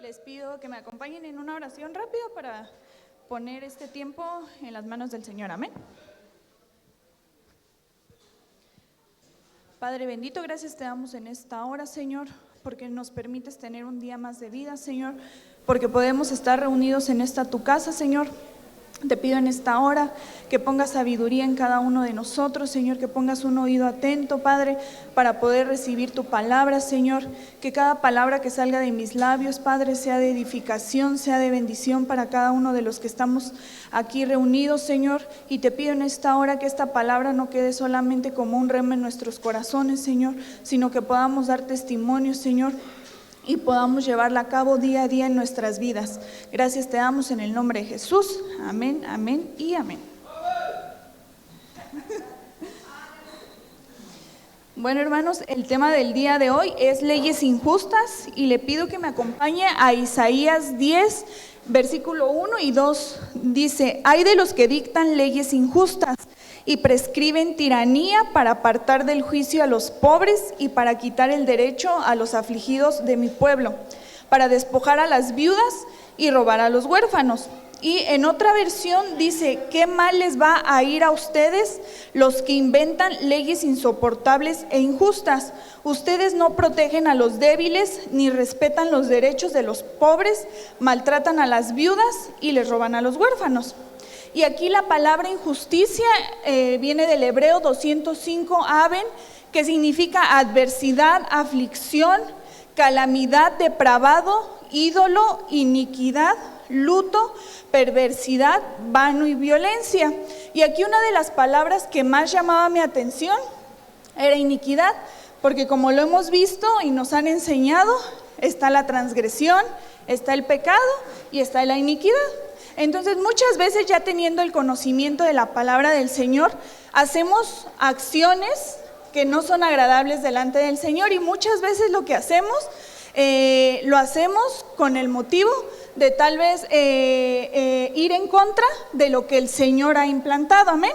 Les pido que me acompañen en una oración rápida para poner este tiempo en las manos del Señor. Amén. Padre bendito, gracias te damos en esta hora, Señor, porque nos permites tener un día más de vida, Señor, porque podemos estar reunidos en esta tu casa, Señor. Te pido en esta hora que pongas sabiduría en cada uno de nosotros, Señor, que pongas un oído atento, Padre, para poder recibir tu palabra, Señor, que cada palabra que salga de mis labios, Padre, sea de edificación, sea de bendición para cada uno de los que estamos aquí reunidos, Señor, y te pido en esta hora que esta palabra no quede solamente como un rema en nuestros corazones, Señor, sino que podamos dar testimonio, Señor, y podamos llevarla a cabo día a día en nuestras vidas. Gracias te damos en el nombre de Jesús. Amén, amén y amén. Bueno, hermanos, el tema del día de hoy es leyes injustas y le pido que me acompañe a Isaías 10, versículo 1 y 2. Dice: hay de los que dictan leyes injustas y prescriben tiranía para apartar del juicio a los pobres y para quitar el derecho a los afligidos de mi pueblo, para despojar a las viudas y robar a los huérfanos. Y en otra versión dice: ¿qué mal les va a ir a ustedes los que inventan leyes insoportables e injustas? Ustedes no protegen a los débiles ni respetan los derechos de los pobres, maltratan a las viudas y les roban a los huérfanos. Y aquí la palabra injusticia viene del hebreo 205 aven, que significa adversidad, aflicción, calamidad, depravado, ídolo, iniquidad, luto, perversidad, vano y violencia. Y aquí una de las palabras que más llamaba mi atención era iniquidad, porque como lo hemos visto y nos han enseñado, está la transgresión, está el pecado y está la iniquidad. Entonces muchas veces, ya teniendo el conocimiento de la palabra del Señor, hacemos acciones que no son agradables delante del Señor, y muchas veces lo que hacemos, lo hacemos con el motivo de tal vez ir en contra de lo que el Señor ha implantado, amén.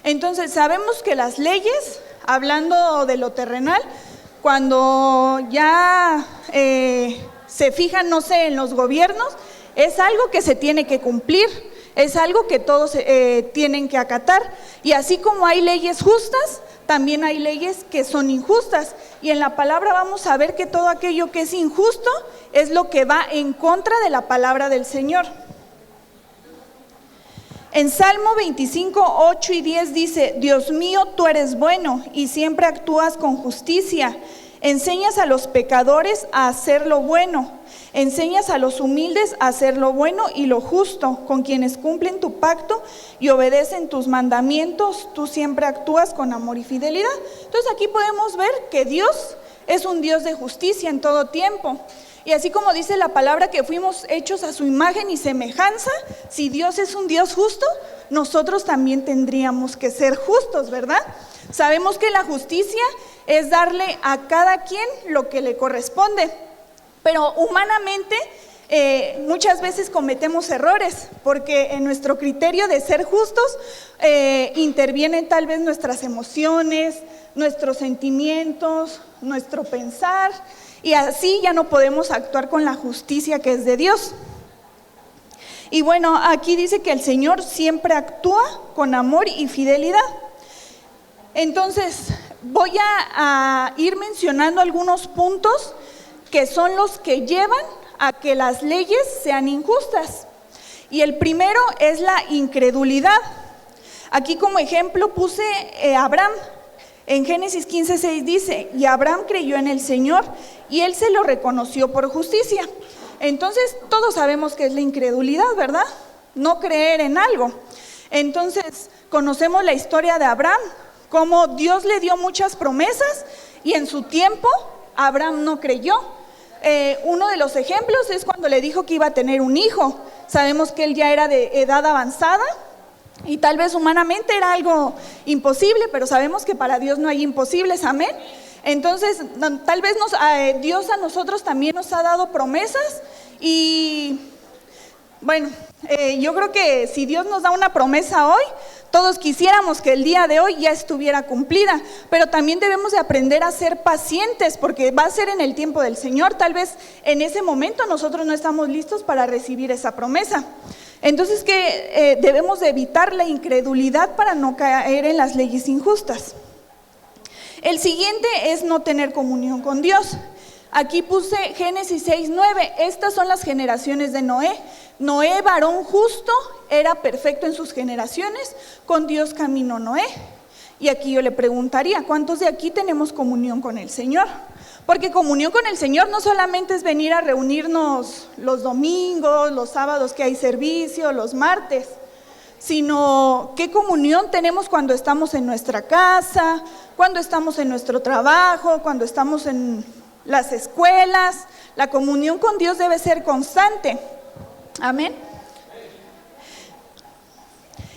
Entonces sabemos que las leyes, hablando de lo terrenal, cuando ya se fijan, no sé, en los gobiernos, es algo que se tiene que cumplir, es algo que todos tienen que acatar. Y así como hay leyes justas, también hay leyes que son injustas. Y en la palabra vamos a ver que todo aquello que es injusto es lo que va en contra de la palabra del Señor. En Salmo 25, 8 y 10 dice: Dios mío, tú eres bueno y siempre actúas con justicia. Enseñas a los pecadores a hacer lo bueno. Enseñas a los humildes a hacer lo bueno y lo justo. Con quienes cumplen tu pacto y obedecen tus mandamientos, tú siempre actúas con amor y fidelidad. Entonces aquí podemos ver que Dios es un Dios de justicia en todo tiempo. Y así como dice la palabra que fuimos hechos a su imagen y semejanza, si Dios es un Dios justo, nosotros también tendríamos que ser justos, ¿verdad? Sabemos que la justicia es darle a cada quien lo que le corresponde. Pero humanamente muchas veces cometemos errores, porque en nuestro criterio de ser justos intervienen tal vez nuestras emociones, nuestros sentimientos, nuestro pensar, y así ya no podemos actuar con la justicia que es de Dios. Y bueno, aquí dice que el Señor siempre actúa con amor y fidelidad. Entonces voy a ir mencionando algunos puntos que son los que llevan a que las leyes sean injustas. Y el primero es la incredulidad. Aquí como ejemplo puse Abraham. En Génesis 15:6 dice: y Abraham creyó en el Señor y él se lo reconoció por justicia. Entonces todos sabemos que es la incredulidad, ¿verdad? No creer en algo. Entonces conocemos la historia de Abraham, cómo Dios le dio muchas promesas y en su tiempo Abraham no creyó. Uno de los ejemplos es cuando le dijo que iba a tener un hijo. Sabemos que él ya era de edad avanzada y tal vez humanamente era algo imposible, pero sabemos que para Dios no hay imposibles, amén. Entonces tal vez Dios a nosotros también nos ha dado promesas, y Bueno, yo creo que si Dios nos da una promesa hoy, todos quisiéramos que el día de hoy ya estuviera cumplida, pero también debemos de aprender a ser pacientes, porque va a ser en el tiempo del Señor. Tal vez en ese momento nosotros no estamos listos para recibir esa promesa. Entonces, debemos de evitar la incredulidad para no caer en las leyes injustas. El siguiente es no tener comunión con Dios. Aquí puse Génesis 6:9. Estas son las generaciones de Noé. Noé, varón justo, era perfecto en sus generaciones, con Dios caminó Noé. Y aquí yo le preguntaría, ¿cuántos de aquí tenemos comunión con el Señor? Porque comunión con el Señor no solamente es venir a reunirnos los domingos, los sábados que hay servicio, los martes, sino qué comunión tenemos cuando estamos en nuestra casa, cuando estamos en nuestro trabajo, cuando estamos en las escuelas. La comunión con Dios debe ser constante. Amén.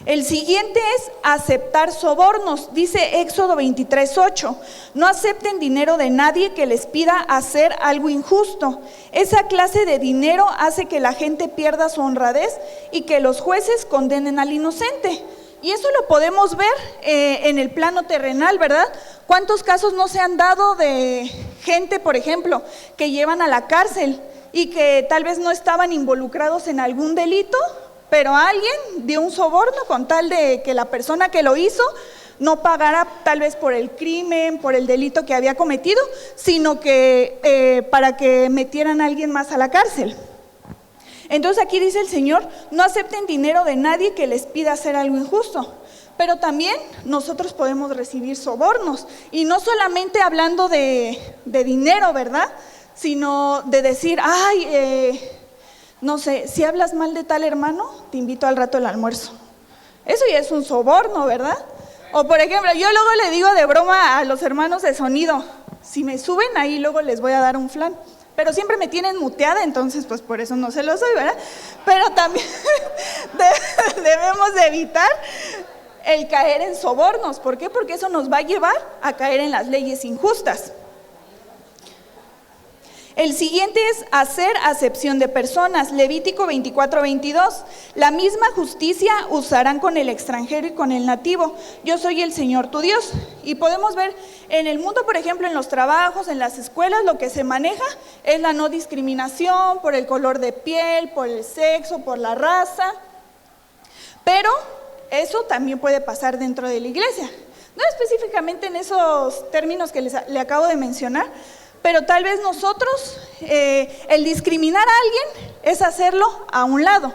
El siguiente es aceptar sobornos. Dice Éxodo 23:8. No acepten dinero de nadie que les pida hacer algo injusto. Esa clase de dinero hace que la gente pierda su honradez y que los jueces condenen al inocente. Y eso lo podemos ver en el plano terrenal, ¿verdad? ¿Cuántos casos no se han dado de gente, por ejemplo, que llevan a la cárcel y que tal vez no estaban involucrados en algún delito, pero alguien dio un soborno con tal de que la persona que lo hizo no pagara tal vez por el crimen, por el delito que había cometido, sino que para que metieran a alguien más a la cárcel? Entonces aquí dice el Señor, no acepten dinero de nadie que les pida hacer algo injusto. Pero también nosotros podemos recibir sobornos, y no solamente hablando de dinero, ¿verdad? Sino de decir, no sé, si hablas mal de tal hermano, te invito al rato al almuerzo. Eso ya es un soborno, ¿verdad? O por ejemplo, yo luego le digo de broma a los hermanos de sonido, si me suben ahí luego les voy a dar un flan. Pero siempre me tienen muteada, entonces pues por eso no se los doy, ¿verdad? Pero también debemos de evitar el caer en sobornos. ¿Por qué? Porque eso nos va a llevar a caer en las leyes injustas. El siguiente es hacer acepción de personas. Levítico 24:22. La misma justicia usarán con el extranjero y con el nativo. Yo soy el Señor tu Dios. Y podemos ver en el mundo, por ejemplo, en los trabajos, en las escuelas, lo que se maneja es la no discriminación por el color de piel, por el sexo, por la raza. Pero eso también puede pasar dentro de la iglesia. No específicamente en esos términos que le acabo de mencionar, pero tal vez nosotros, el discriminar a alguien es hacerlo a un lado.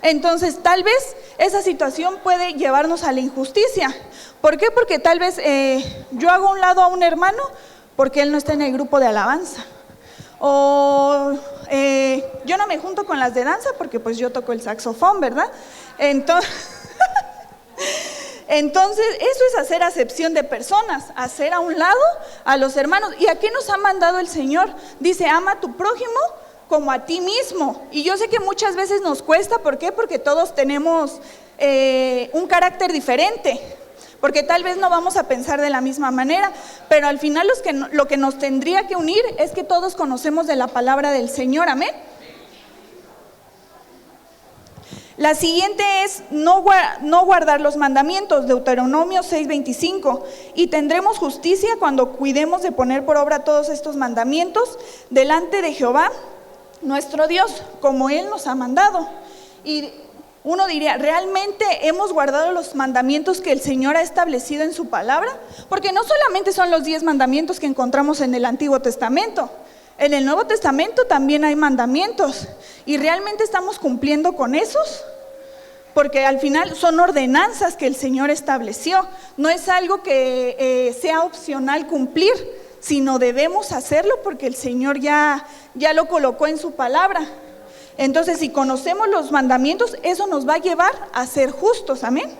Entonces, tal vez esa situación puede llevarnos a la injusticia. ¿Por qué? Porque tal vez yo hago a un lado a un hermano porque él no está en el grupo de alabanza. O yo no me junto con las de danza porque pues yo toco el saxofón, ¿verdad? Entonces, eso es hacer acepción de personas, hacer a un lado a los hermanos. ¿Y a qué nos ha mandado el Señor? Dice, ama a tu prójimo como a ti mismo. Y yo sé que muchas veces nos cuesta, ¿por qué? Porque todos tenemos un carácter diferente, porque tal vez no vamos a pensar de la misma manera, pero al final lo que nos tendría que unir es que todos conocemos de la palabra del Señor, amén. La siguiente es no guardar los mandamientos, Deuteronomio 6:25. Y tendremos justicia cuando cuidemos de poner por obra todos estos mandamientos delante de Jehová, nuestro Dios, como Él nos ha mandado. Y uno diría, ¿realmente hemos guardado los mandamientos que el Señor ha establecido en su palabra? Porque no solamente son los 10 mandamientos que encontramos en el Antiguo Testamento. En el Nuevo Testamento también hay mandamientos. ¿Y realmente estamos cumpliendo con esos? Porque al final son ordenanzas que el Señor estableció. No es algo que sea opcional cumplir, sino debemos hacerlo porque el Señor ya lo colocó en su palabra. Entonces, si conocemos los mandamientos, eso nos va a llevar a ser justos, amén.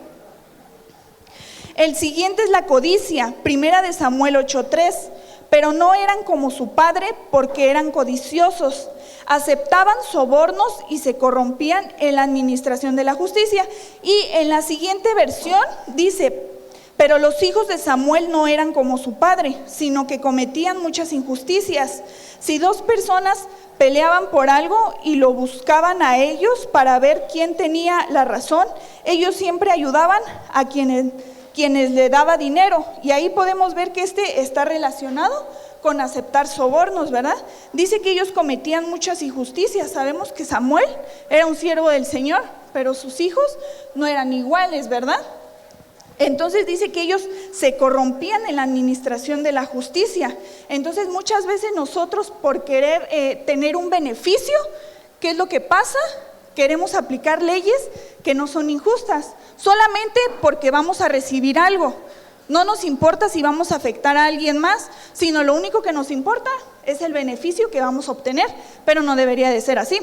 El siguiente es la codicia, 1 de Samuel 8:3. Pero no eran como su padre porque eran codiciosos, aceptaban sobornos y se corrompían en la administración de la justicia. Y en la siguiente versión dice, pero los hijos de Samuel no eran como su padre, sino que cometían muchas injusticias. Si 2 personas peleaban por algo y lo buscaban a ellos para ver quién tenía la razón. Ellos siempre ayudaban a quienes le daba dinero, y ahí podemos ver que está relacionado con aceptar sobornos, ¿verdad? Dice que ellos cometían muchas injusticias. Sabemos que Samuel era un siervo del Señor, pero sus hijos no eran iguales, ¿verdad? Entonces dice que ellos se corrompían en la administración de la justicia. Entonces muchas veces nosotros, por querer tener un beneficio, ¿qué es lo que pasa? Queremos aplicar leyes que no son injustas, solamente porque vamos a recibir algo. No nos importa si vamos a afectar a alguien más, sino lo único que nos importa es el beneficio que vamos a obtener, pero no debería de ser así.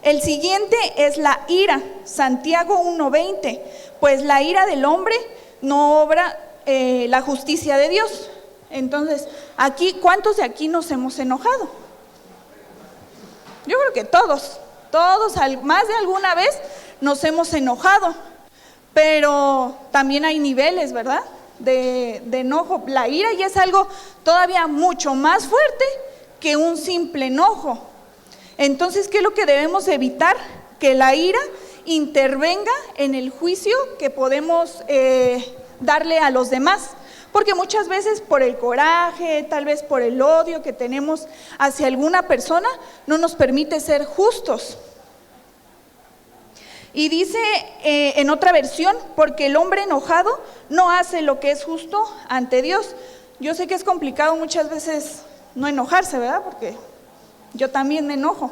El siguiente es la ira, Santiago 1:20, pues la ira del hombre no obra la justicia de Dios. Entonces, aquí, ¿cuántos de aquí nos hemos enojado? Yo creo que todos, más de alguna vez nos hemos enojado, pero también hay niveles, ¿verdad?, de enojo. La ira ya es algo todavía mucho más fuerte que un simple enojo. Entonces, ¿qué es lo que debemos evitar? Que la ira intervenga en el juicio que podemos darle a los demás. Porque muchas veces por el coraje, tal vez por el odio que tenemos hacia alguna persona, no nos permite ser justos. Y dice en otra versión, porque el hombre enojado no hace lo que es justo ante Dios. Yo sé que es complicado muchas veces no enojarse, ¿verdad? Porque yo también me enojo.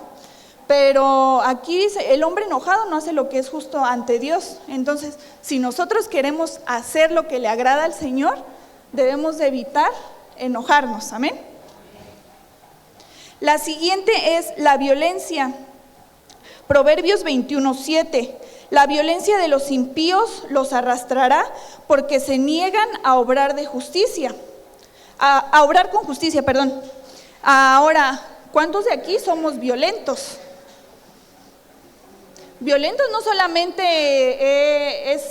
Pero aquí dice, el hombre enojado no hace lo que es justo ante Dios. Entonces, si nosotros queremos hacer lo que le agrada al Señor, debemos de evitar enojarnos. Amén. La siguiente es la violencia. Proverbios 21:7. La violencia de los impíos los arrastrará porque se niegan a obrar de justicia. A obrar con justicia, perdón. Ahora, ¿cuántos de aquí somos violentos? Violentos no solamente es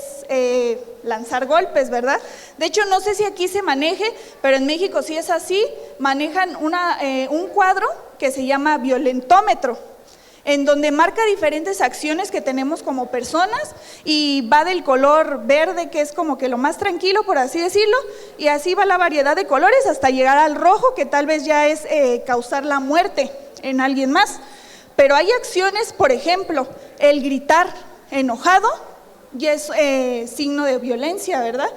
lanzar golpes, ¿verdad? De hecho, no sé si aquí se maneje, pero en México sí es así. Manejan un cuadro que se llama violentómetro, en donde marca diferentes acciones que tenemos como personas, y va del color verde, que es como que lo más tranquilo, por así decirlo, y así va la variedad de colores hasta llegar al rojo, que tal vez ya es causar la muerte en alguien más. Pero hay acciones, por ejemplo, el gritar enojado ya es signo de violencia, ¿verdad?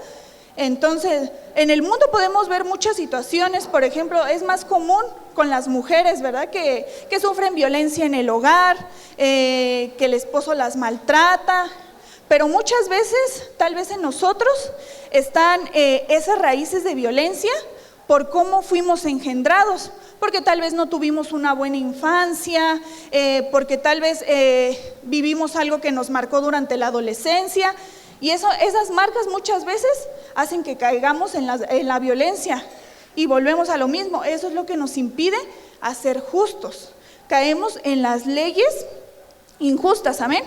Entonces, en el mundo podemos ver muchas situaciones. Por ejemplo, es más común con las mujeres, ¿verdad?, que sufren violencia en el hogar, que el esposo las maltrata, pero muchas veces, tal vez en nosotros, están esas raíces de violencia por cómo fuimos engendrados, porque tal vez no tuvimos una buena infancia, porque tal vez vivimos algo que nos marcó durante la adolescencia, y esas marcas muchas veces hacen que caigamos en la violencia, y volvemos a lo mismo. Eso es lo que nos impide a ser justos. Caemos en las leyes injustas, amén.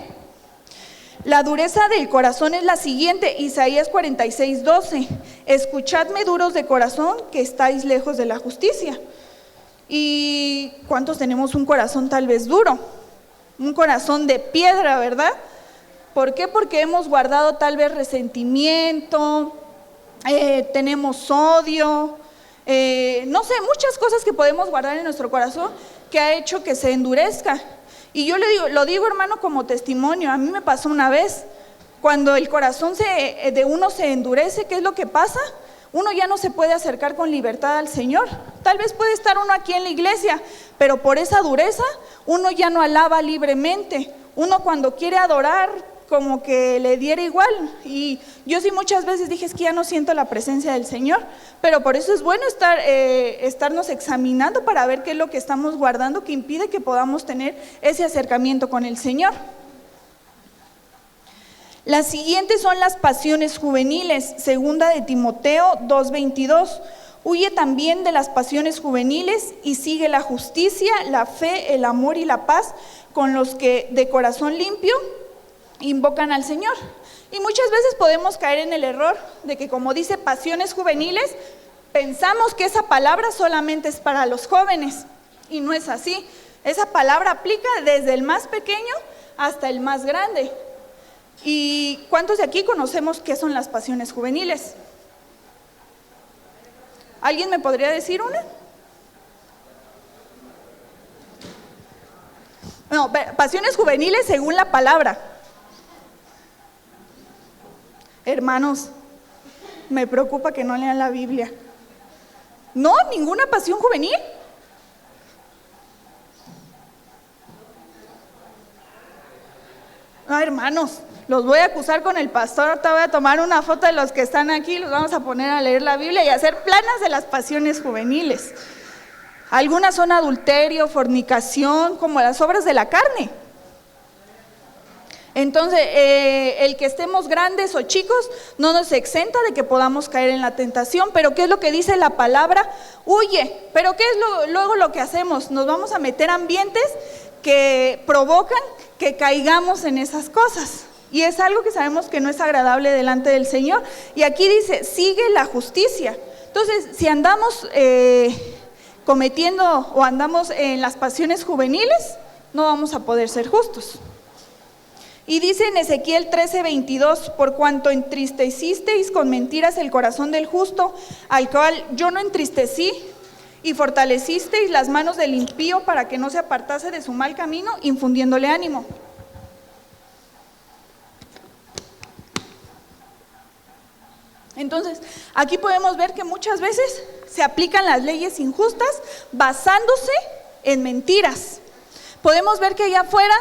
La dureza del corazón es la siguiente, Isaías 46:12. Escuchadme, duros de corazón, que estáis lejos de la justicia. ¿Y cuántos tenemos un corazón tal vez duro? Un corazón de piedra, ¿verdad? ¿Por qué? Porque hemos guardado tal vez resentimiento, tenemos odio, no sé, muchas cosas que podemos guardar en nuestro corazón que ha hecho que se endurezca. Y yo lo digo, hermano, como testimonio. A mí me pasó una vez, cuando el corazón de uno se endurece, ¿qué es lo que pasa? Uno ya no se puede acercar con libertad al Señor. Tal vez puede estar uno aquí en la iglesia, pero por esa dureza uno ya no alaba libremente. Uno, cuando quiere adorar, como que le diera igual. Y yo sí muchas veces dije, es que ya no siento la presencia del Señor. Pero por eso es bueno estarnos examinando para ver qué es lo que estamos guardando que impide que podamos tener ese acercamiento con el Señor. Las siguientes son las pasiones juveniles. Segunda de Timoteo 2:22. Huye también de las pasiones juveniles y sigue la justicia, la fe, el amor y la paz con los que de corazón limpio invocan al Señor. Y muchas veces podemos caer en el error de que, como dice pasiones juveniles, pensamos que esa palabra solamente es para los jóvenes. Y no es así. Esa palabra aplica desde el más pequeño hasta el más grande. ¿Y cuántos de aquí conocemos qué son las pasiones juveniles? ¿Alguien me podría decir una? No, pasiones juveniles según la palabra. Hermanos, me preocupa que no lean la Biblia. ¿No? ¿Ninguna pasión juvenil? No, hermanos, los voy a acusar con el pastor. Ahorita voy a tomar una foto de los que están aquí, los vamos a poner a leer la Biblia y a hacer planas de las pasiones juveniles. Algunas son adulterio, fornicación, como las obras de la carne. Entonces, el que estemos grandes o chicos no nos exenta de que podamos caer en la tentación, pero ¿qué es lo que dice la palabra? Huye. ¿Pero qué es luego lo que hacemos? Nos vamos a meter a ambientes que provocan que caigamos en esas cosas. Y es algo que sabemos que no es agradable delante del Señor. Y aquí dice, sigue la justicia. Entonces, si andamos cometiendo o andamos en las pasiones juveniles, no vamos a poder ser justos. Y dice en Ezequiel 13:22, por cuanto entristecisteis con mentiras el corazón del justo, al cual yo no entristecí, y fortalecisteis las manos del impío para que no se apartase de su mal camino, infundiéndole ánimo. Entonces, aquí podemos ver que muchas veces se aplican las leyes injustas basándose en mentiras. Podemos ver que allá afuera,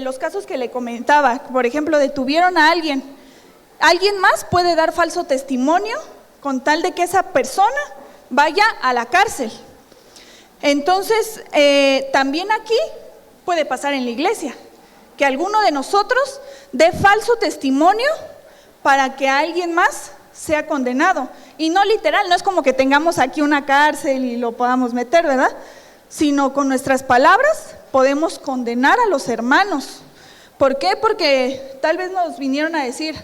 los casos que le comentaba, por ejemplo, detuvieron a alguien más puede dar falso testimonio con tal de que esa persona vaya a la cárcel. Entonces, también aquí puede pasar en la iglesia, que alguno de nosotros dé falso testimonio para que alguien más sea condenado. Y no literal, no es como que tengamos aquí una cárcel y lo podamos meter, ¿verdad? Sino con nuestras palabras podemos condenar a los hermanos. ¿Por qué? Porque tal vez nos vinieron a decir,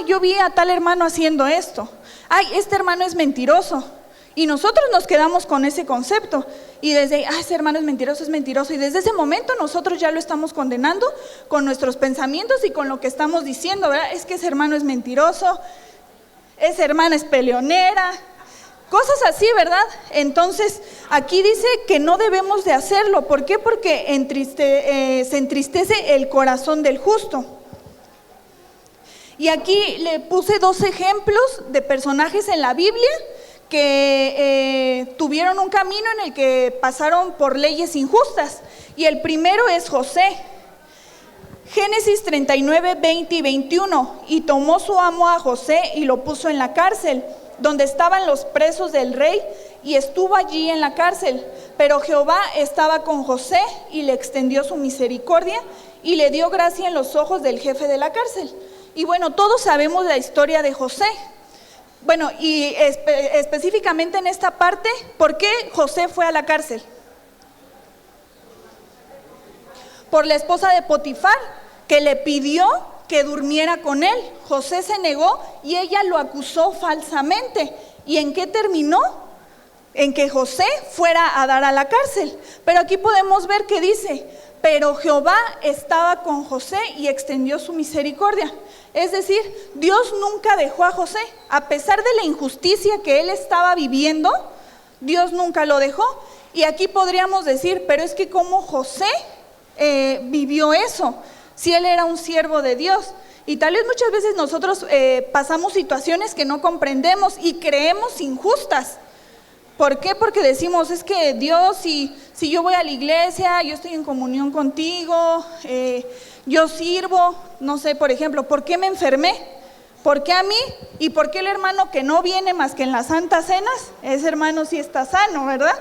yo vi a tal hermano haciendo esto, este hermano es mentiroso. Y nosotros nos quedamos con ese concepto. Y desde, ese hermano es mentiroso. Y desde ese momento nosotros ya lo estamos condenando con nuestros pensamientos y con lo que estamos diciendo, ¿verdad? Es que ese hermano es mentiroso, esa hermana es peleonera, cosas así, ¿verdad? Entonces, aquí dice que no debemos de hacerlo. ¿Por qué? Porque se entristece el corazón del justo. Y aquí le puse 2 ejemplos de personajes en la Biblia que tuvieron un camino en el que pasaron por leyes injustas. Y el primero es José. Génesis 39, 20 y 21. Y tomó su amo a José y lo puso en la cárcel, donde estaban los presos del rey, y estuvo allí en la cárcel. Pero Jehová estaba con José y le extendió su misericordia y le dio gracia en los ojos del jefe de la cárcel. Y bueno, todos sabemos la historia de José. Bueno, y específicamente en esta parte, ¿por qué José fue a la cárcel? Por la esposa de Potifar, que le pidió que durmiera con él. José se negó y ella lo acusó falsamente. ¿Y en qué terminó? En que José fuera a dar a la cárcel. Pero aquí podemos ver que dice, pero Jehová estaba con José y extendió su misericordia. Es decir, Dios nunca dejó a José. A pesar de la injusticia que él estaba viviendo, Dios nunca lo dejó. Y aquí podríamos decir, pero es que ¿cómo José vivió eso? Si él era un siervo de Dios. Y tal vez muchas veces nosotros pasamos situaciones que no comprendemos y creemos injustas. ¿Por qué? Porque decimos, es que Dios, si yo voy a la iglesia, yo estoy en comunión contigo, yo sirvo, no sé, por ejemplo, ¿por qué me enfermé? ¿Por qué a mí? ¿Y por qué el hermano que no viene más que en las santas cenas? Ese hermano sí está sano, ¿verdad?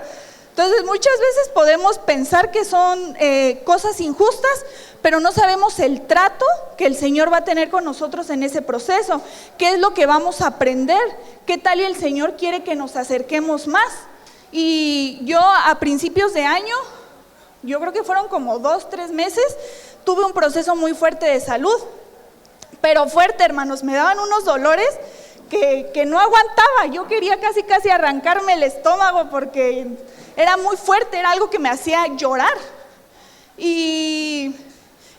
Entonces muchas veces podemos pensar que son cosas injustas, pero no sabemos el trato que el Señor va a tener con nosotros en ese proceso. ¿Qué es lo que vamos a aprender? ¿Qué tal y el Señor quiere que nos acerquemos más? Y yo a principios de año, yo creo que fueron como 2-3 meses, tuve un proceso muy fuerte de salud. Pero fuerte, hermanos, me daban unos dolores que no aguantaba. Yo quería casi arrancarme el estómago porque era muy fuerte, era algo que me hacía llorar. Y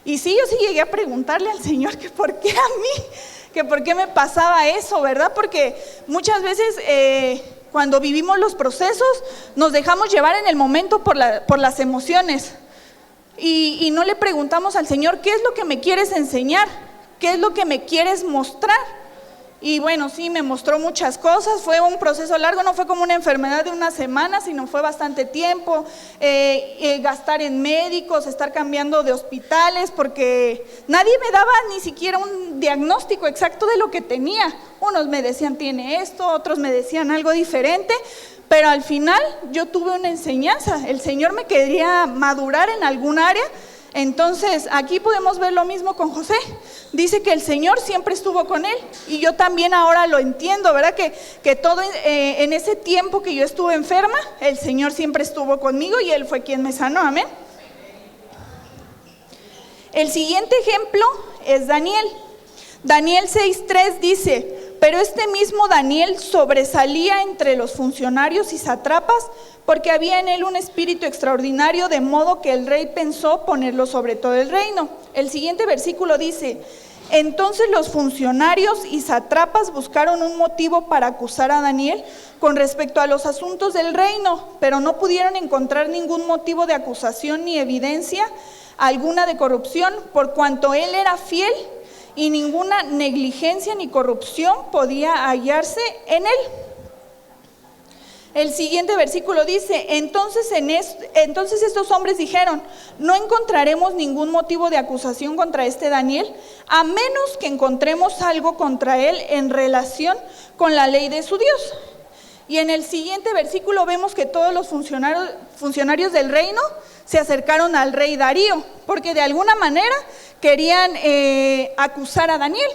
sí, yo sí llegué a preguntarle al Señor que por qué a mí, que por qué me pasaba eso, ¿verdad? Porque muchas veces cuando vivimos los procesos nos dejamos llevar en el momento por las emociones y no le preguntamos al Señor, ¿qué es lo que me quieres enseñar? ¿Qué es lo que me quieres mostrar? Y bueno, sí, me mostró muchas cosas, fue un proceso largo, no fue como una enfermedad de una semana, sino fue bastante tiempo, gastar en médicos, estar cambiando de hospitales, porque nadie me daba ni siquiera un diagnóstico exacto de lo que tenía. Unos me decían tiene esto, otros me decían algo diferente, pero al final yo tuve una enseñanza, el Señor me quería madurar en algún área. Entonces, aquí podemos ver lo mismo con José. Dice que el Señor siempre estuvo con él. Y yo también ahora lo entiendo, ¿verdad? Que todo en ese tiempo que yo estuve enferma, el Señor siempre estuvo conmigo y Él fue quien me sanó. Amén. El siguiente ejemplo es Daniel. Daniel 6:3 dice: pero este mismo Daniel sobresalía entre los funcionarios y sátrapas, porque había en él un espíritu extraordinario, de modo que el rey pensó ponerlo sobre todo el reino. El siguiente versículo dice: entonces los funcionarios y sátrapas buscaron un motivo para acusar a Daniel con respecto a los asuntos del reino, pero no pudieron encontrar ningún motivo de acusación ni evidencia alguna de corrupción, por cuanto él era fiel y ninguna negligencia ni corrupción podía hallarse en él. El siguiente versículo dice: entonces estos hombres dijeron: no encontraremos ningún motivo de acusación contra este Daniel, a menos que encontremos algo contra él en relación con la ley de su Dios. Y en el siguiente versículo vemos que todos los funcionarios del reino se acercaron al rey Darío, porque de alguna manera querían acusar a Daniel.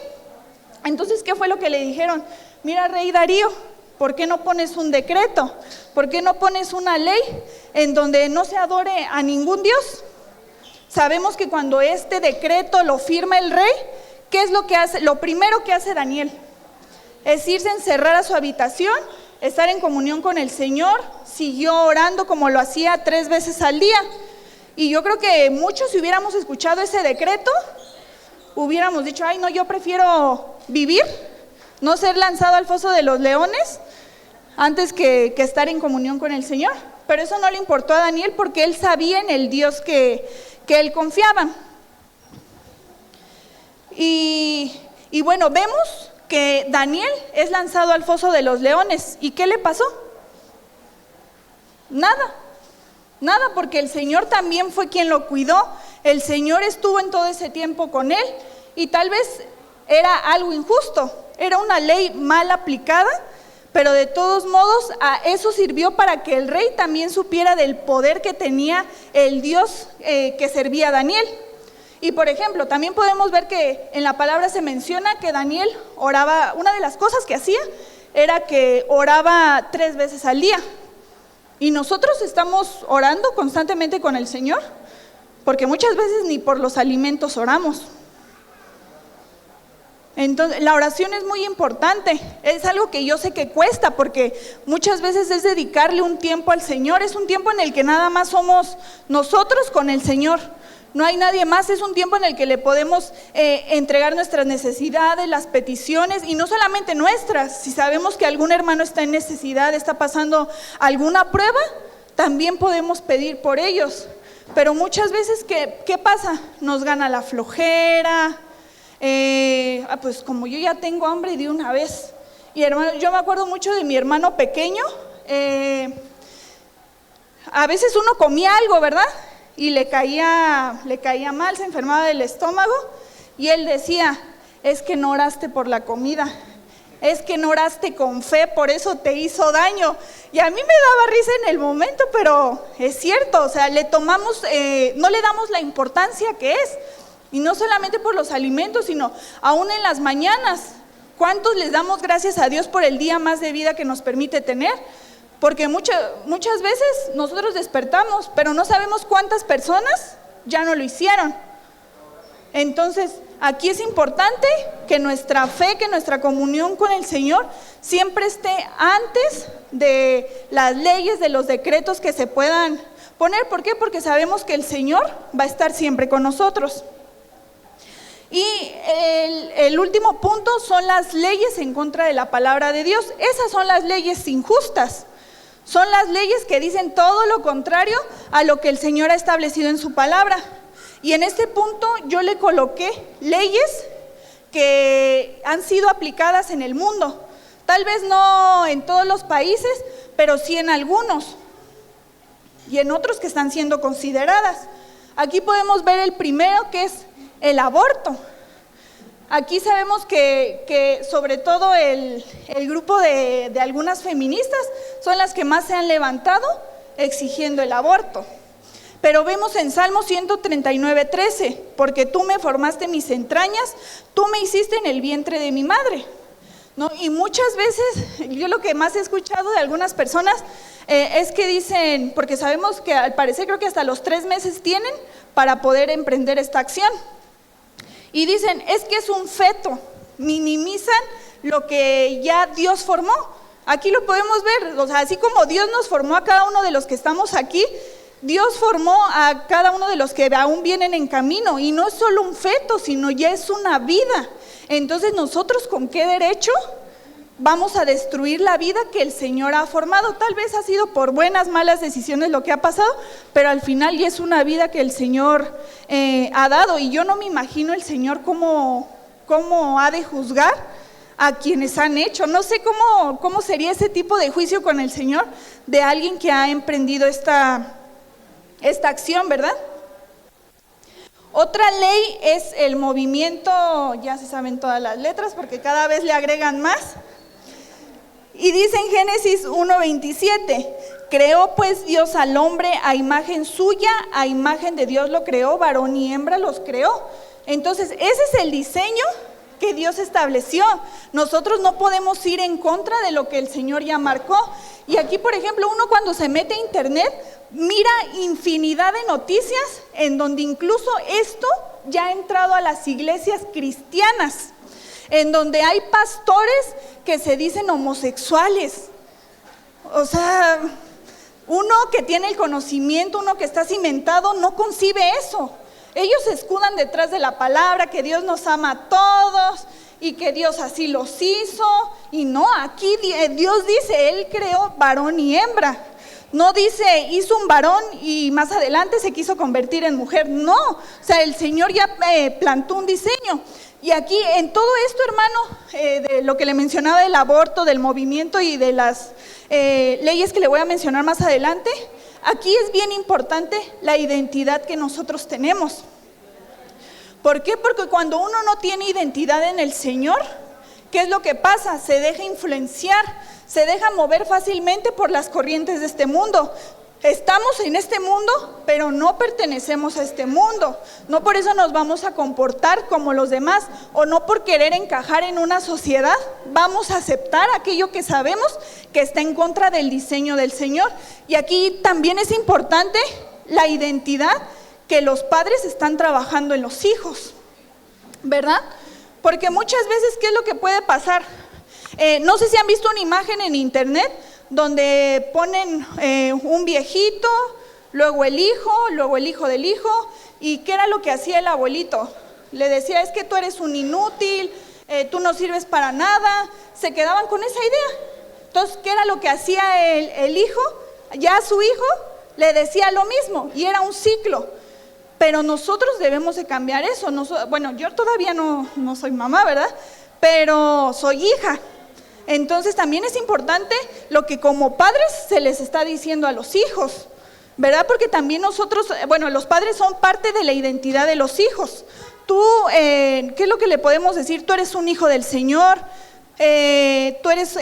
Entonces, ¿qué fue lo que le dijeron? Mira, rey Darío, ¿por qué no pones un decreto? ¿Por qué no pones una ley en donde no se adore a ningún dios? Sabemos que cuando este decreto lo firma el rey, ¿qué es lo que hace? Lo primero que hace Daniel es irse a encerrar a su habitación, estar en comunión con el Señor. Siguió orando como lo hacía 3 veces al día. Y yo creo que muchos, si hubiéramos escuchado ese decreto, hubiéramos dicho: ay no, yo prefiero vivir, no ser lanzado al foso de los leones, antes que estar en comunión con el Señor. Pero eso no le importó a Daniel, porque él sabía en el Dios que él confiaba. Y bueno, vemos que Daniel es lanzado al foso de los leones. ¿Y qué le pasó? Nada, porque el Señor también fue quien lo cuidó. El Señor estuvo en todo ese tiempo con él, y tal vez era algo injusto, era una ley mal aplicada, pero de todos modos a eso sirvió para que el rey también supiera del poder que tenía el Dios que servía a Daniel. Y por ejemplo, también podemos ver que en la palabra se menciona que Daniel oraba. Una de las cosas que hacía era que oraba 3 veces al día. Y nosotros estamos orando constantemente con el Señor, porque muchas veces ni por los alimentos oramos. Entonces, la oración es muy importante, es algo que yo sé que cuesta, porque muchas veces es dedicarle un tiempo al Señor, es un tiempo en el que nada más somos nosotros con el Señor, no hay nadie más, es un tiempo en el que le podemos entregar nuestras necesidades, las peticiones, y no solamente nuestras. Si sabemos que algún hermano está en necesidad, está pasando alguna prueba, también podemos pedir por ellos. Pero muchas veces, ¿qué pasa? Nos gana la flojera. Pues como yo ya tengo hambre de una vez. Y hermano, yo me acuerdo mucho de mi hermano pequeño. A veces uno comía algo, ¿verdad? Y le caía mal, se enfermaba del estómago, y él decía: es que no oraste por la comida, es que no oraste con fe, por eso te hizo daño. Y a mí me daba risa en el momento, pero es cierto, o sea, no le damos la importancia que es. Y no solamente por los alimentos, sino aún en las mañanas. ¿Cuántos les damos gracias a Dios por el día más de vida que nos permite tener? Porque muchas veces nosotros despertamos, pero no sabemos cuántas personas ya no lo hicieron. Entonces, aquí es importante que nuestra fe, que nuestra comunión con el Señor siempre esté antes de las leyes, de los decretos que se puedan poner. ¿Por qué? Porque sabemos que el Señor va a estar siempre con nosotros. Y el último punto son las leyes en contra de la palabra de Dios. Esas son las leyes injustas. Son las leyes que dicen todo lo contrario a lo que el Señor ha establecido en su palabra. Y en este punto yo le coloqué leyes que han sido aplicadas en el mundo. Tal vez no en todos los países, pero sí en algunos. Y en otros que están siendo consideradas. Aquí podemos ver el primero, que es el aborto. Aquí sabemos que sobre todo el grupo de algunas feministas son las que más se han levantado exigiendo el aborto. Pero vemos en Salmo 139:13, porque tú me formaste en mis entrañas, tú me hiciste en el vientre de mi madre, ¿no? Y muchas veces, yo lo que más he escuchado de algunas personas es que dicen, porque sabemos que al parecer creo que hasta los 3 meses tienen para poder emprender esta acción. Y dicen, es que es un feto, minimizan lo que ya Dios formó. Aquí lo podemos ver, o sea, así como Dios nos formó a cada uno de los que estamos aquí, Dios formó a cada uno de los que aún vienen en camino, y no es solo un feto, sino ya es una vida. Entonces, ¿nosotros con qué derecho vamos a destruir la vida que el Señor ha formado? Tal vez ha sido por buenas, malas decisiones lo que ha pasado, pero al final ya es una vida que el Señor ha dado, y yo no me imagino el Señor cómo ha de juzgar a quienes han hecho. No sé cómo sería ese tipo de juicio con el Señor de alguien que ha emprendido esta acción, ¿verdad? Otra ley es el movimiento, ya se saben todas las letras porque cada vez le agregan más. Y dice en Génesis 1:27, creó pues Dios al hombre a imagen suya, a imagen de Dios lo creó, varón y hembra los creó. Entonces, ese es el diseño que Dios estableció. Nosotros no podemos ir en contra de lo que el Señor ya marcó. Y aquí, por ejemplo, uno cuando se mete a internet, mira infinidad de noticias en donde incluso esto ya ha entrado a las iglesias cristianas, en donde hay pastores que se dicen homosexuales. O sea, uno que tiene el conocimiento, uno que está cimentado, no concibe eso. Ellos se escudan detrás de la palabra, que Dios nos ama a todos y que Dios así los hizo. Y no, aquí Dios dice, Él creó varón y hembra. No dice, hizo un varón y más adelante se quiso convertir en mujer. No, o sea, el Señor ya plantó un diseño. Y aquí en todo esto, hermano, de lo que le mencionaba del aborto, del movimiento y de las leyes que le voy a mencionar más adelante, aquí es bien importante la identidad que nosotros tenemos. ¿Por qué? Porque cuando uno no tiene identidad en el Señor, ¿qué es lo que pasa? Se deja influenciar, se deja mover fácilmente por las corrientes de este mundo. Estamos en este mundo, pero no pertenecemos a este mundo. No por eso nos vamos a comportar como los demás, o no por querer encajar en una sociedad vamos a aceptar aquello que sabemos que está en contra del diseño del Señor. Y aquí también es importante la identidad que los padres están trabajando en los hijos, ¿verdad? Porque muchas veces, ¿qué es lo que puede pasar? No sé si han visto una imagen en internet donde ponen un viejito, luego el hijo del hijo, y ¿qué era lo que hacía el abuelito? Le decía, es que tú eres un inútil, tú no sirves para nada. Se quedaban con esa idea. Entonces, ¿qué era lo que hacía el hijo? Ya a su hijo le decía lo mismo, y era un ciclo. Pero nosotros debemos de cambiar eso. Bueno, yo todavía no soy mamá, ¿verdad? Pero soy hija. Entonces también es importante lo que como padres se les está diciendo a los hijos, ¿verdad? Porque también nosotros, los padres son parte de la identidad de los hijos. Tú, ¿qué es lo que le podemos decir? Tú eres un hijo del Señor, tú eres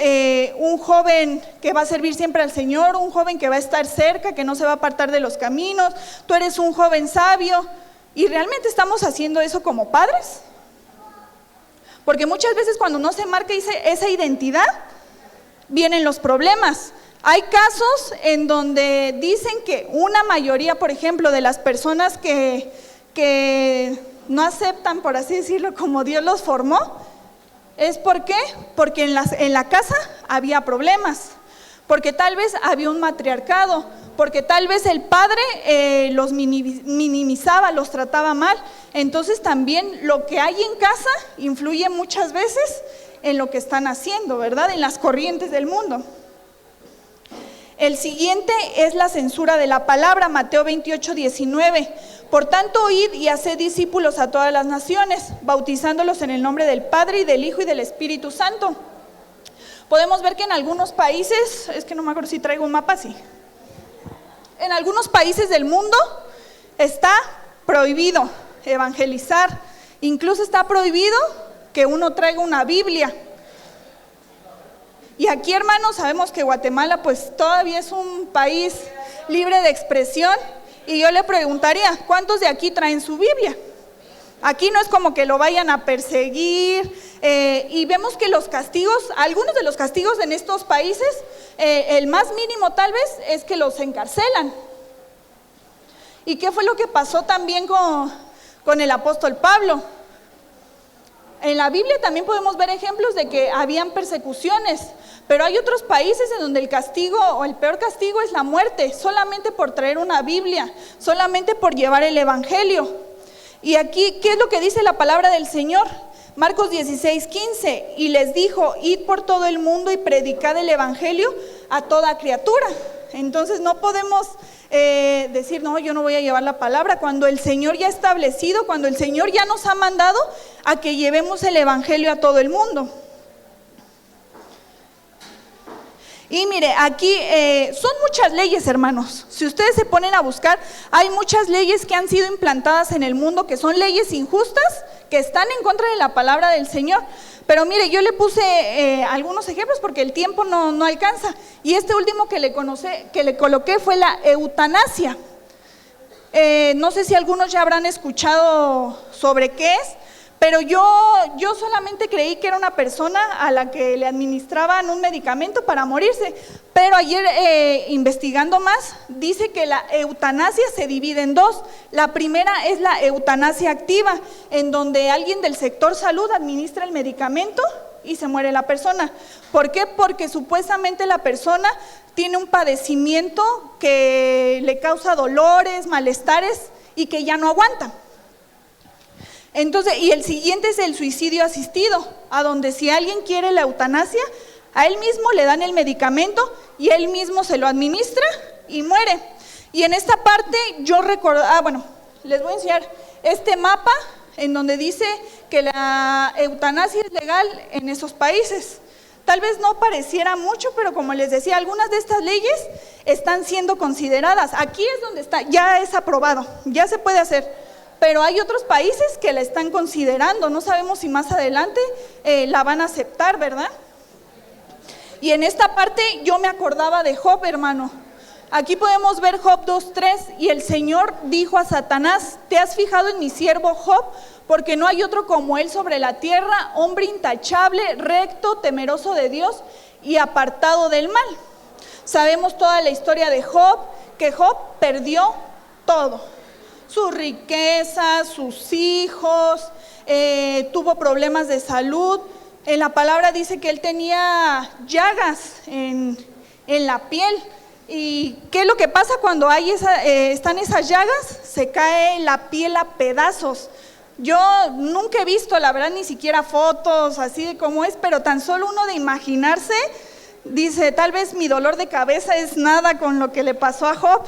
un joven que va a servir siempre al Señor, un joven que va a estar cerca, que no se va a apartar de los caminos, tú eres un joven sabio. ¿Y realmente estamos haciendo eso como padres? Porque muchas veces cuando no se marca esa identidad, vienen los problemas. Hay casos en donde dicen que una mayoría, por ejemplo, de las personas que no aceptan, por así decirlo, como Dios los formó, ¿es por qué? Porque en la casa había problemas, porque tal vez había un matriarcado, porque tal vez el padre los minimizaba, los trataba mal. Entonces también lo que hay en casa influye muchas veces en lo que están haciendo, ¿verdad? En las corrientes del mundo. El siguiente es la censura de la palabra, Mateo 28:19. Por tanto, id y haced discípulos a todas las naciones, bautizándolos en el nombre del Padre y del Hijo y del Espíritu Santo. Podemos ver que en algunos países, es que no me acuerdo si traigo un mapa, sí. En algunos países del mundo está prohibido evangelizar, incluso está prohibido que uno traiga una Biblia. Y aquí, hermanos, sabemos que Guatemala pues todavía es un país libre de expresión, y yo le preguntaría, ¿cuántos de aquí traen su Biblia? Aquí no es como que lo vayan a perseguir, y vemos que los castigos, algunos de los castigos en estos países, el más mínimo tal vez es que los encarcelan. ¿Y qué fue lo que pasó también con el apóstol Pablo? En la Biblia también podemos ver ejemplos de que habían persecuciones, pero hay otros países en donde el castigo o el peor castigo es la muerte, solamente por traer una Biblia, solamente por llevar el evangelio. Y aquí, ¿qué es lo que dice la palabra del Señor? Marcos 16:15, y les dijo, id por todo el mundo y predicad el evangelio a toda criatura. Entonces no podemos decir, no, yo no voy a llevar la palabra, cuando el Señor ya ha establecido, cuando el Señor ya nos ha mandado a que llevemos el evangelio a todo el mundo. Y mire, aquí son muchas leyes, hermanos. Si ustedes se ponen a buscar, hay muchas leyes que han sido implantadas en el mundo, que son leyes injustas, que están en contra de la palabra del Señor. Pero mire, yo le puse algunos ejemplos porque el tiempo no alcanza. Y este último que le coloqué fue la eutanasia. No sé si algunos ya habrán escuchado sobre qué es, pero yo solamente creí que era una persona a la que le administraban un medicamento para morirse. Pero ayer investigando más, dice que la eutanasia se divide en dos. La primera es la eutanasia activa, en donde alguien del sector salud administra el medicamento y se muere la persona. ¿Por qué? Porque supuestamente la persona tiene un padecimiento que le causa dolores, malestares y que ya no aguanta. Entonces, y el siguiente es el suicidio asistido, a donde si alguien quiere la eutanasia, a él mismo le dan el medicamento y él mismo se lo administra y muere. Y en esta parte yo recuerdo, les voy a enseñar este mapa en donde dice que la eutanasia es legal en esos países. Tal vez no pareciera mucho, pero como les decía, algunas de estas leyes están siendo consideradas. Aquí es donde está, ya es aprobado, ya se puede hacer. Pero hay otros países que la están considerando, no sabemos si más adelante la van a aceptar, ¿verdad? Y en esta parte yo me acordaba de Job, hermano. Aquí podemos ver Job 2:3, y el Señor dijo a Satanás, ¿te has fijado en mi siervo Job? Porque no hay otro como él sobre la tierra, hombre intachable, recto, temeroso de Dios y apartado del mal. Sabemos toda la historia de Job, que Job perdió todo. Su riqueza, sus hijos, tuvo problemas de salud. En la palabra dice que él tenía llagas en la piel. ¿Y qué es lo que pasa cuando están esas llagas? Se cae la piel a pedazos. Yo nunca he visto, la verdad, ni siquiera fotos así de cómo es, pero tan solo uno de imaginarse, dice, tal vez mi dolor de cabeza es nada con lo que le pasó a Job.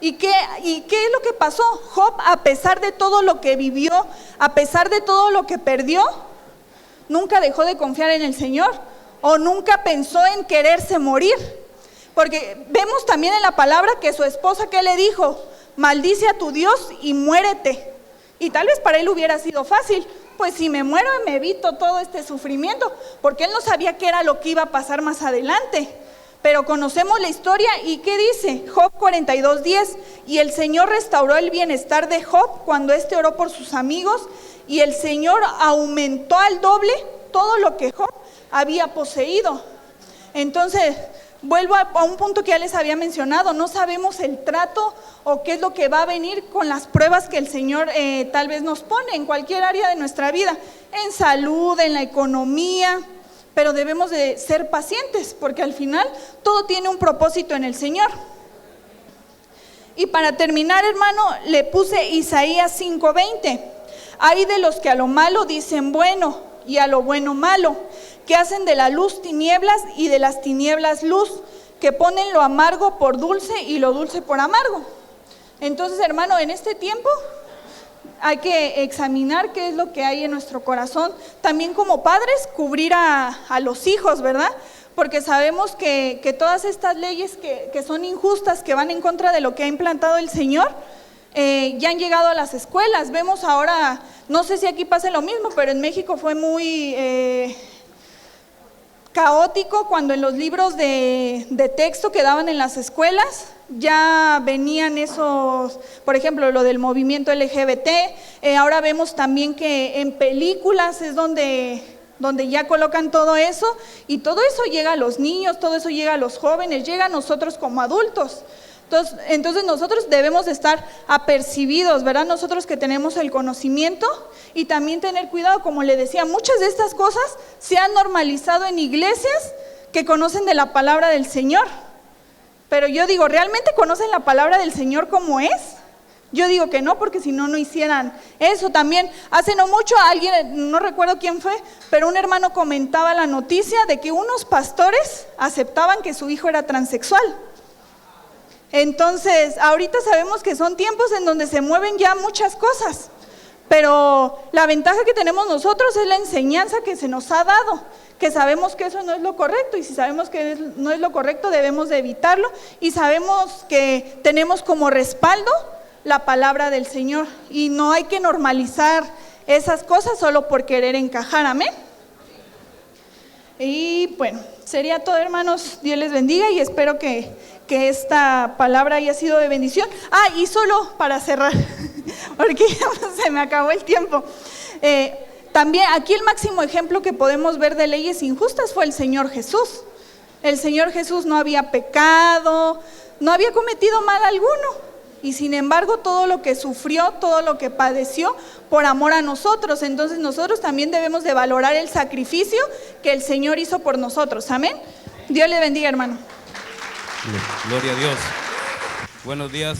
¿Y qué es lo que pasó? Job, a pesar de todo lo que vivió, a pesar de todo lo que perdió, nunca dejó de confiar en el Señor, o nunca pensó en quererse morir. Porque vemos también en la palabra que su esposa, ¿qué le dijo? Maldice a tu Dios y muérete. Y tal vez para él hubiera sido fácil, pues si me muero me evito todo este sufrimiento, porque él no sabía qué era lo que iba a pasar más adelante. Pero conocemos la historia, y ¿qué dice? Job 42:10, y el Señor restauró el bienestar de Job cuando éste oró por sus amigos, y el Señor aumentó al doble todo lo que Job había poseído. Entonces, vuelvo a un punto que ya les había mencionado, no sabemos el trato o qué es lo que va a venir con las pruebas que el Señor tal vez nos pone en cualquier área de nuestra vida, en salud, en la economía, pero debemos de ser pacientes porque al final todo tiene un propósito en el Señor. Y para terminar, hermano, le puse Isaías 5:20. Hay de los que a lo malo dicen bueno y a lo bueno malo, que hacen de la luz tinieblas y de las tinieblas luz, que ponen lo amargo por dulce y lo dulce por amargo. Entonces, hermano, en este tiempo hay que examinar qué es lo que hay en nuestro corazón. También como padres, cubrir a los hijos, ¿verdad? Porque sabemos que todas estas leyes que son injustas, que van en contra de lo que ha implantado el Señor, ya han llegado a las escuelas. Vemos ahora, no sé si aquí pasa lo mismo, pero en México fue muy caótico cuando en los libros de texto que daban en las escuelas ya venían esos, por ejemplo, lo del movimiento LGBT. Ahora vemos también que en películas es donde ya colocan todo eso, y todo eso llega a los niños, todo eso llega a los jóvenes, llega a nosotros como adultos. Entonces nosotros debemos de estar apercibidos, ¿verdad? Nosotros que tenemos el conocimiento, y también tener cuidado, como le decía, muchas de estas cosas se han normalizado en iglesias que conocen de la palabra del Señor. Pero yo digo, ¿realmente conocen la palabra del Señor como es? Yo digo que no, porque si no, no hicieran eso. También, hace no mucho, alguien, no recuerdo quién fue, pero un hermano comentaba la noticia de que unos pastores aceptaban que su hijo era transexual. Entonces, ahorita sabemos que son tiempos en donde se mueven ya muchas cosas, pero la ventaja que tenemos nosotros es la enseñanza que se nos ha dado, que sabemos que eso no es lo correcto, y si sabemos que no es lo correcto, debemos de evitarlo, y sabemos que tenemos como respaldo la palabra del Señor, y no hay que normalizar esas cosas solo por querer encajar, amén. Y bueno, sería todo, hermanos. Dios les bendiga y espero que esta palabra haya sido de bendición. Y solo para cerrar, porque ya se me acabó el tiempo. También aquí el máximo ejemplo que podemos ver de leyes injustas fue el Señor Jesús. El Señor Jesús no había pecado, no había cometido mal alguno. Y sin embargo, todo lo que sufrió, todo lo que padeció por amor a nosotros. Entonces nosotros también debemos de valorar el sacrificio que el Señor hizo por nosotros. Amén. Dios le bendiga, hermano. Gloria a Dios. Buenos días.